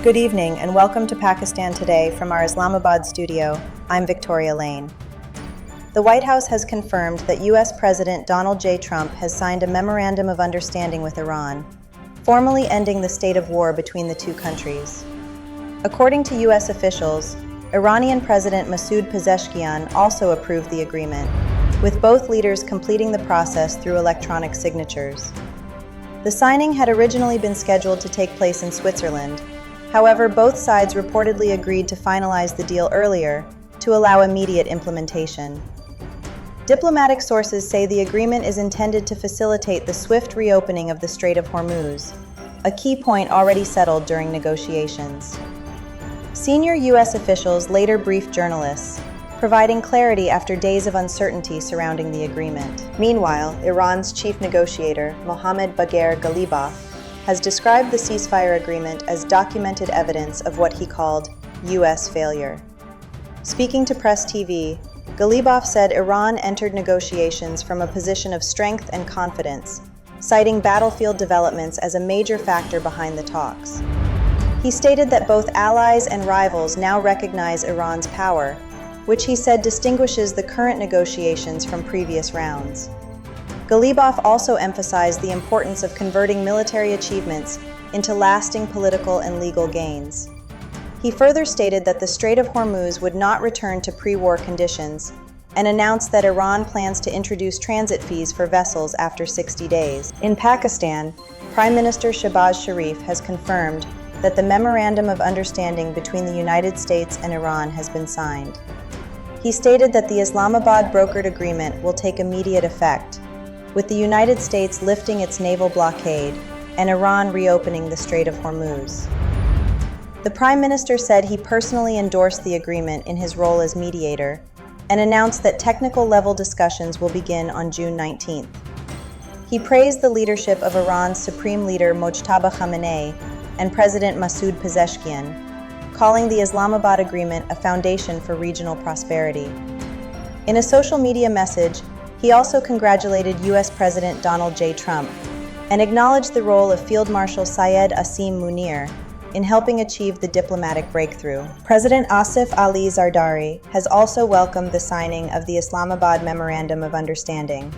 Good evening and welcome to Pakistan Today from our Islamabad studio. I'm Victoria Lane. The White House has confirmed that U.S. President Donald J. Trump has signed a memorandum of understanding with Iran, formally ending the state of war between the two countries. According to U.S. officials, Iranian President Masoud Pezeshkian also approved the agreement, with both leaders completing the process through electronic signatures. The signing had originally been scheduled to take place in Switzerland. However, both sides reportedly agreed to finalize the deal earlier to allow immediate implementation. Diplomatic sources say the agreement is intended to facilitate the swift reopening of the Strait of Hormuz, a key point already settled during negotiations. Senior U.S. officials later briefed journalists, providing clarity after days of uncertainty surrounding the agreement. Meanwhile, Iran's chief negotiator, Mohammad Bagher Ghalibaf, has described the ceasefire agreement as documented evidence of what he called U.S. failure. Speaking to Press TV, Ghalibaf said Iran entered negotiations from a position of strength and confidence, citing battlefield developments as a major factor behind the talks. He stated that both allies and rivals now recognize Iran's power, which he said distinguishes the current negotiations from previous rounds. Ghalibaf also emphasized the importance of converting military achievements into lasting political and legal gains. He further stated that the Strait of Hormuz would not return to pre-war conditions and announced that Iran plans to introduce transit fees for vessels after 60 days. In Pakistan, Prime Minister Shehbaz Sharif has confirmed that the Memorandum of Understanding between the United States and Iran has been signed. He stated that the Islamabad brokered agreement will take immediate effect, with the United States lifting its naval blockade and Iran reopening the Strait of Hormuz. The Prime Minister said he personally endorsed the agreement in his role as mediator and announced that technical-level discussions will begin on June 19th. He praised the leadership of Iran's Supreme Leader Mojtaba Khamenei and President Masoud Pezeshkian, calling the Islamabad agreement a foundation for regional prosperity. In a social media message, he also congratulated U.S. President Donald J. Trump and acknowledged the role of Field Marshal Syed Asim Munir in helping achieve the diplomatic breakthrough. President Asif Ali Zardari has also welcomed the signing of the Islamabad Memorandum of Understanding,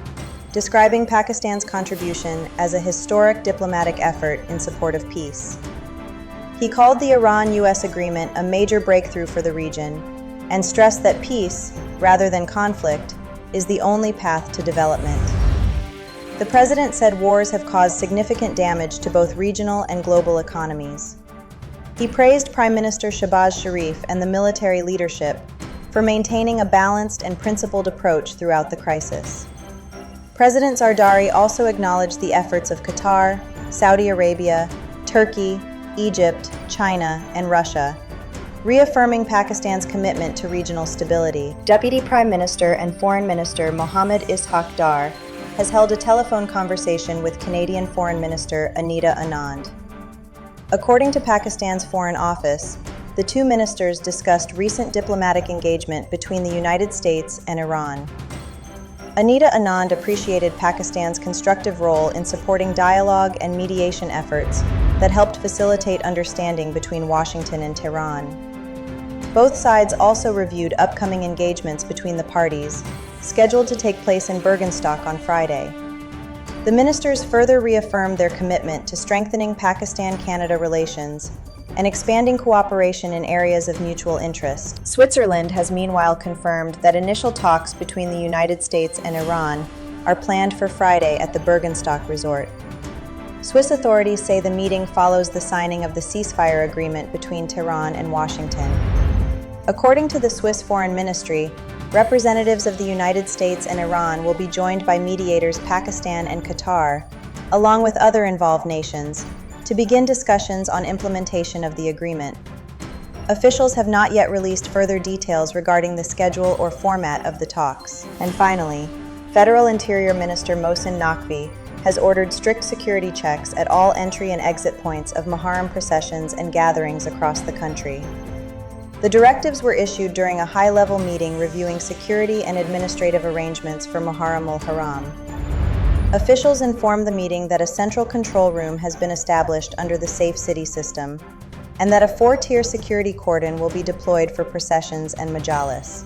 describing Pakistan's contribution as a historic diplomatic effort in support of peace. He called the Iran-U.S. agreement a major breakthrough for the region and stressed that peace, rather than conflict, is the only path to development. The president said wars have caused significant damage to both regional and global economies. He praised Prime Minister Shehbaz Sharif and the military leadership for maintaining a balanced and principled approach throughout the crisis. President Zardari also acknowledged the efforts of Qatar, Saudi Arabia, Turkey, Egypt, China, and Russia, reaffirming Pakistan's commitment to regional stability. Deputy Prime Minister and Foreign Minister Mohammad Ishaq Dar has held a telephone conversation with Canadian Foreign Minister Anita Anand. According to Pakistan's Foreign Office, the two ministers discussed recent diplomatic engagement between the United States and Iran. Anita Anand appreciated Pakistan's constructive role in supporting dialogue and mediation efforts that helped facilitate understanding between Washington and Tehran. Both sides also reviewed upcoming engagements between the parties, scheduled to take place in Bergenstock on Friday. The ministers further reaffirmed their commitment to strengthening Pakistan-Canada relations and expanding cooperation in areas of mutual interest. Switzerland has meanwhile confirmed that initial talks between the United States and Iran are planned for Friday at the Bergenstock resort. Swiss authorities say the meeting follows the signing of the ceasefire agreement between Tehran and Washington. According to the Swiss Foreign Ministry, representatives of the United States and Iran will be joined by mediators Pakistan and Qatar, along with other involved nations, to begin discussions on implementation of the agreement. Officials have not yet released further details regarding the schedule or format of the talks. And finally, Federal Interior Minister Mohsin Naqvi has ordered strict security checks at all entry and exit points of Muharram processions and gatherings across the country. The directives were issued during a high-level meeting reviewing security and administrative arrangements for Muharram al-Haram. Officials informed the meeting that a central control room has been established under the Safe City system, and that a 4-tier security cordon will be deployed for processions and majalis.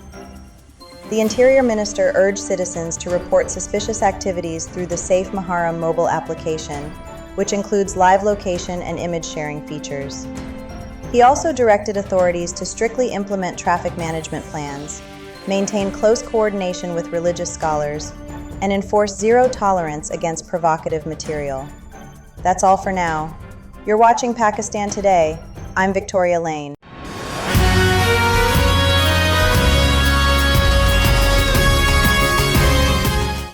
The Interior Minister urged citizens to report suspicious activities through the Safe Muharram mobile application, which includes live location and image sharing features. He also directed authorities to strictly implement traffic management plans, maintain close coordination with religious scholars, and enforce zero tolerance against provocative material. That's all for now. You're watching Pakistan Today. I'm Victoria Lane.